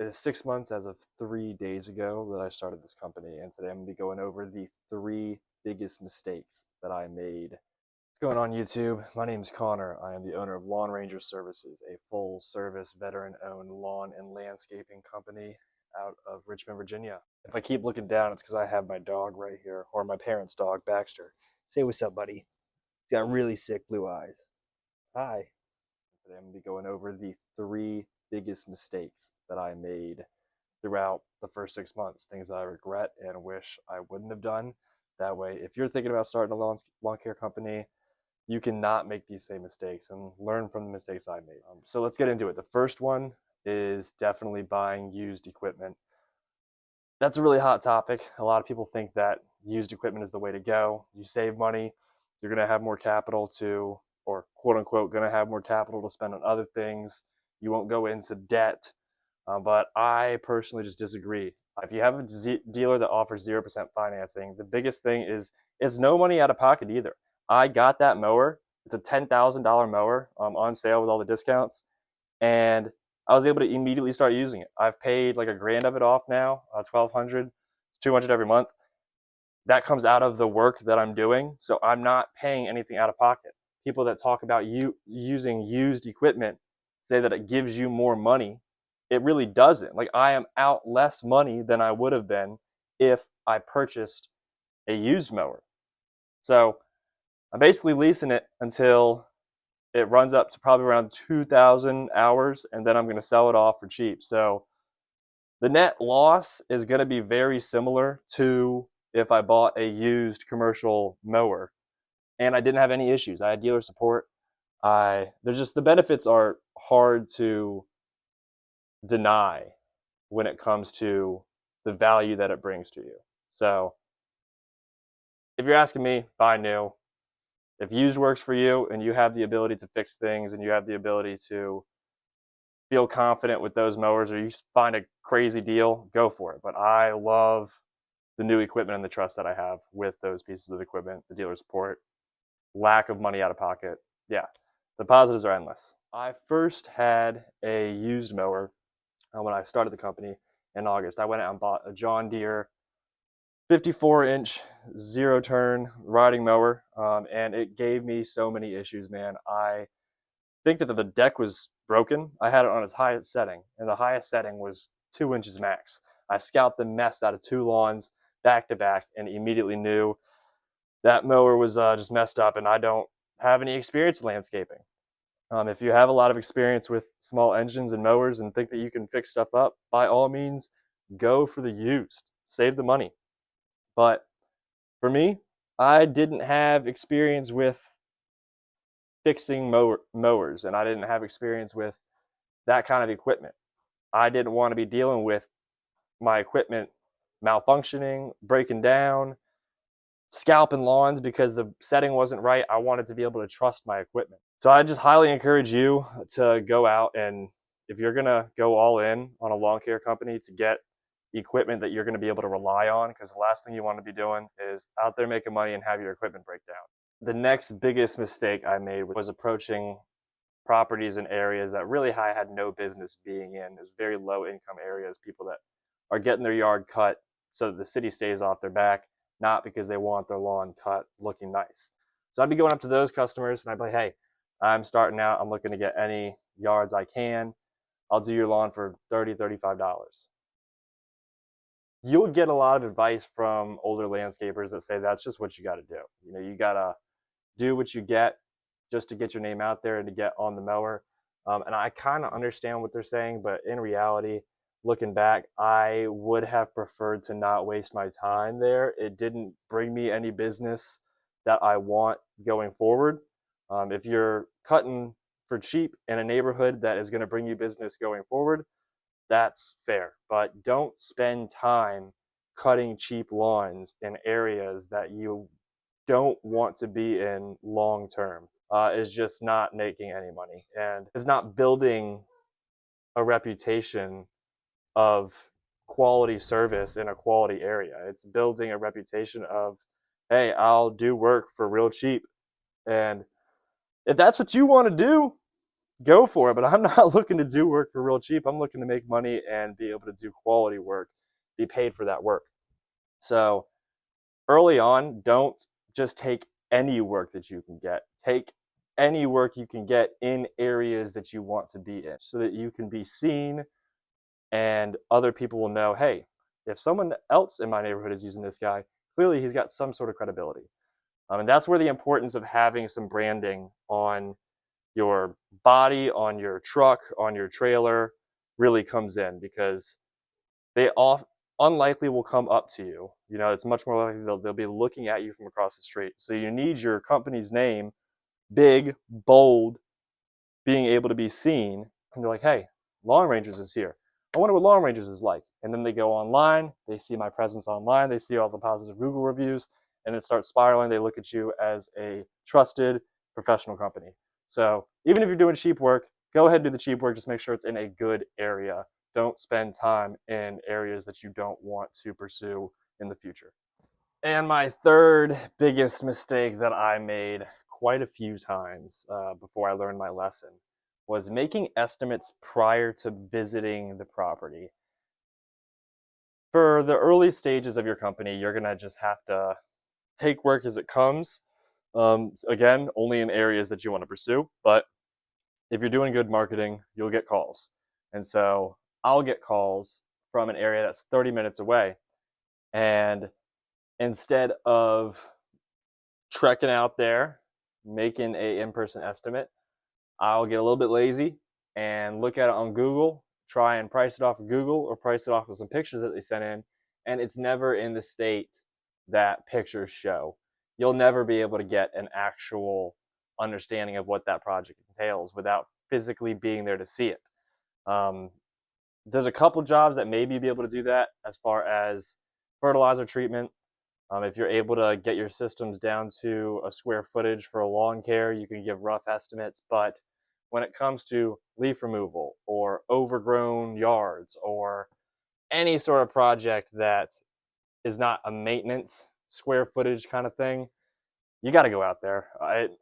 It is 6 months as of 3 days ago that I started this company, and today I'm going to be going over the three biggest mistakes that I made. What's going on, YouTube? My name is Connor. I am the owner of Lawn Ranger Services, a full-service, veteran-owned lawn and landscaping company out of Richmond, Virginia. If I keep looking down, it's because I have my dog right here, or my parents' dog, Baxter. Say what's up, buddy. He's got really sick blue eyes. Hi. Today I'm going to be going over the three biggest mistakes that I made throughout the first 6 months, things that I regret and wish I wouldn't have done. That way, if you're thinking about starting a lawn care company, you cannot make these same mistakes and learn from the mistakes I made. So let's get into it. The first one is definitely buying used equipment. That's a really hot topic. A lot of people think that used equipment is the way to go. You save money, you're going to have more capital to, or quote unquote, going to have more capital to spend on other things. You won't go into debt. But I personally just disagree. If you have a dealer that offers 0% financing, the biggest thing is it's no money out of pocket either. I got that mower. It's a $10,000 mower on sale with all the discounts, and I was able to immediately start using it. I've paid like $1,000 of it off now, 1,200, $200 every month. That comes out of the work that I'm doing, so I'm not paying anything out of pocket. People that talk about using used equipment say that it gives you more money. It really doesn't. Like, I am out less money than I would have been if I purchased a used mower. So I'm basically leasing it until it runs up to probably around 2,000 hours, and then I'm going to sell it off for cheap. So the net loss is going to be very similar to if I bought a used commercial mower and I didn't have any issues. I had dealer support. There's just, the benefits are hard to deny when it comes to the value that it brings to you. So if you're asking me, buy new. If used works for you and you have the ability to fix things and you have the ability to feel confident with those mowers, or you find a crazy deal, go for it. But I love the new equipment and the trust that I have with those pieces of equipment, the dealer support, lack of money out of pocket. Yeah, the positives are endless. I first had a used mower when I started the company in August. I went out and bought a John Deere 54-inch zero-turn riding mower, and it gave me so many issues, man. I think that the deck was broken. I had it on its highest setting, and the highest setting was 2 inches max. I scalped the mess out of two lawns back to back and immediately knew that mower was just messed up, and I don't have any experience in landscaping. If you have a lot of experience with small engines and mowers and think that you can fix stuff up, by all means, go for the used. Save the money. But for me, I didn't have experience with fixing mowers, and I didn't have experience with that kind of equipment. I didn't want to be dealing with my equipment malfunctioning, breaking down, scalping lawns because the setting wasn't right. I wanted to be able to trust my equipment. So I just highly encourage you to go out, and if you're going to go all in on a lawn care company, to get equipment that you're going to be able to rely on, because the last thing you want to be doing is out there making money and have your equipment break down. The next biggest mistake I made was approaching properties in areas that really I had no business being in. There's very low income areas, people that are getting their yard cut so that the city stays off their back, not because they want their lawn cut looking nice. So I'd be going up to those customers and I'd be like, hey, I'm starting out. I'm looking to get any yards I can. I'll do your lawn for $30, $35. You'll get a lot of advice from older landscapers that say that's just what you got to do. You know, you got to do what you get just to get your name out there and to get on the mower. And I kind of understand what they're saying, but in reality, looking back, I would have preferred to not waste my time there. It didn't bring me any business that I want going forward. If you're cutting for cheap in a neighborhood that is going to bring you business going forward, that's fair. But don't spend time cutting cheap lawns in areas that you don't want to be in long term. Is just not making any money, and it's not building a reputation of quality service in a quality area. It's building a reputation of, hey, I'll do work for real cheap. And if that's what you want to do, go for it. But I'm not looking to do work for real cheap. I'm looking to make money and be able to do quality work, be paid for that work. So early on, don't just take any work that you can get. Take any work you can get in areas that you want to be in so that you can be seen and other people will know, hey, if someone else in my neighborhood is using this guy, clearly he's got some sort of credibility. And that's where the importance of having some branding on your body, on your truck, on your trailer really comes in, because they off unlikely will come up to you. You know, it's much more likely they'll be looking at you from across the street. So you need your company's name big, bold, being able to be seen. And they're like, hey, Long Rangers is here. I wonder what Long Rangers is like. And then they go online, they see my presence online, they see all the positive Google reviews, and it starts spiraling. They look at you as a trusted professional company. So even if you're doing cheap work, go ahead and do the cheap work. Just make sure it's in a good area. Don't spend time in areas that you don't want to pursue in the future. And my third biggest mistake that I made quite a few times before I learned my lesson was making estimates prior to visiting the property. For the early stages of your company, you're going to just have to take work as it comes. Again, only in areas that you want to pursue. But if you're doing good marketing, you'll get calls. And so I'll get calls from an area that's 30 minutes away. And instead of trekking out there, making a in-person estimate, I'll get a little bit lazy and look at it on Google, try and price it off of Google or price it off of some pictures that they sent in, and it's never in the state that pictures show. You'll never be able to get an actual understanding of what that project entails without physically being there to see it. Um, there's a couple jobs that maybe be able to do that, as far as fertilizer treatment. If you're able to get your systems down to a square footage for a lawn care, you can give rough estimates. But when it comes to leaf removal or overgrown yards or any sort of project that is not a maintenance square footage kind of thing, you got to go out there.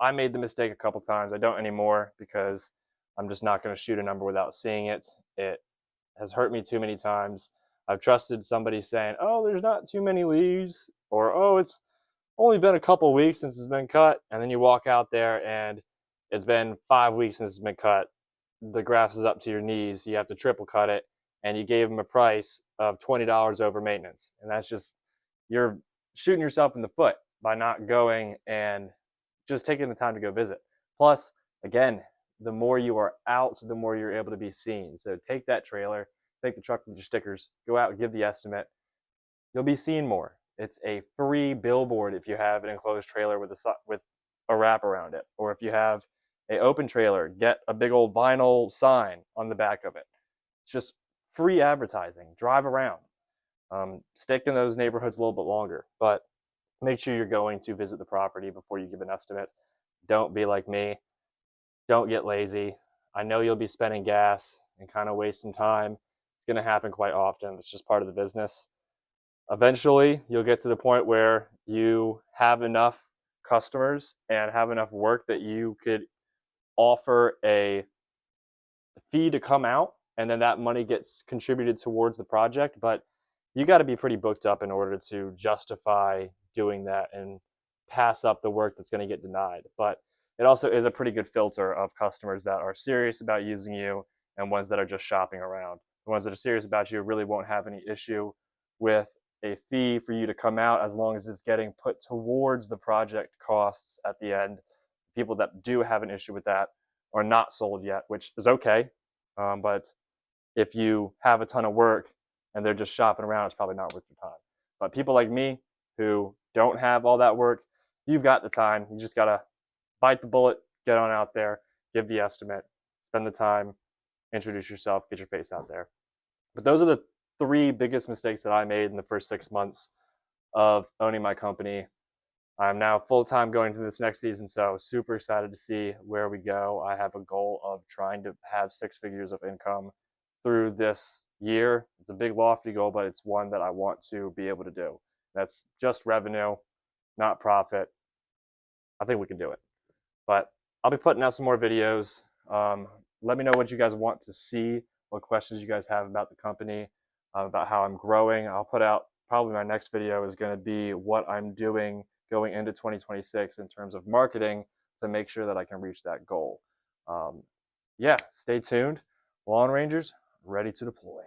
I made the mistake a couple times. I don't anymore, because I'm just not going to shoot a number without seeing it. It has hurt me too many times. I've trusted somebody saying, oh, there's not too many leaves, or oh, it's only been a couple weeks since it's been cut. And then you walk out there and it's been 5 weeks since it's been cut. The grass is up to your knees. You have to triple cut it. And you gave them a price of $20 over maintenance. And that's just, you're shooting yourself in the foot by not going and just taking the time to go visit. Plus, again, the more you are out, the more you're able to be seen. So take that trailer, take the truck with your stickers, go out and give the estimate. You'll be seen more. It's a free billboard if you have an enclosed trailer with a wrap around it, or if you have a open trailer, get a big old vinyl sign on the back of it. It's just free advertising. Drive around, stick in those neighborhoods a little bit longer, but make sure you're going to visit the property before you give an estimate. Don't be like me. Don't get lazy. I know you'll be spending gas and kind of wasting time. It's going to happen quite often. It's just part of the business. Eventually, you'll get to the point where you have enough customers and have enough work that you could offer a fee to come out, and then that money gets contributed towards the project. But you got to be pretty booked up in order to justify doing that and pass up the work that's going to get denied. But it also is a pretty good filter of customers that are serious about using you and ones that are just shopping around. The ones that are serious about you really won't have any issue with a fee for you to come out, as long as it's getting put towards the project costs at the end. People that do have an issue with that are not sold yet, which is okay. But if you have a ton of work and they're just shopping around, it's probably not worth your time. But people like me who don't have all that work, you've got the time. You just got to bite the bullet, get on out there, give the estimate, spend the time, introduce yourself, get your face out there. But those are the three biggest mistakes that I made in the first 6 months of owning my company. I'm now full-time going through this next season, so super excited to see where we go. I have a goal of trying to have 6 figures of income through this year. It's a big lofty goal, but it's one that I want to be able to do. That's just revenue, not profit. I think we can do it. But I'll be putting out some more videos. Let me know what you guys want to see, what questions you guys have about the company, about how I'm growing. I'll put out probably my next video is going to be what I'm doing going into 2026 in terms of marketing to make sure that I can reach that goal. Yeah, stay tuned. Lawn Rangers, ready to deploy.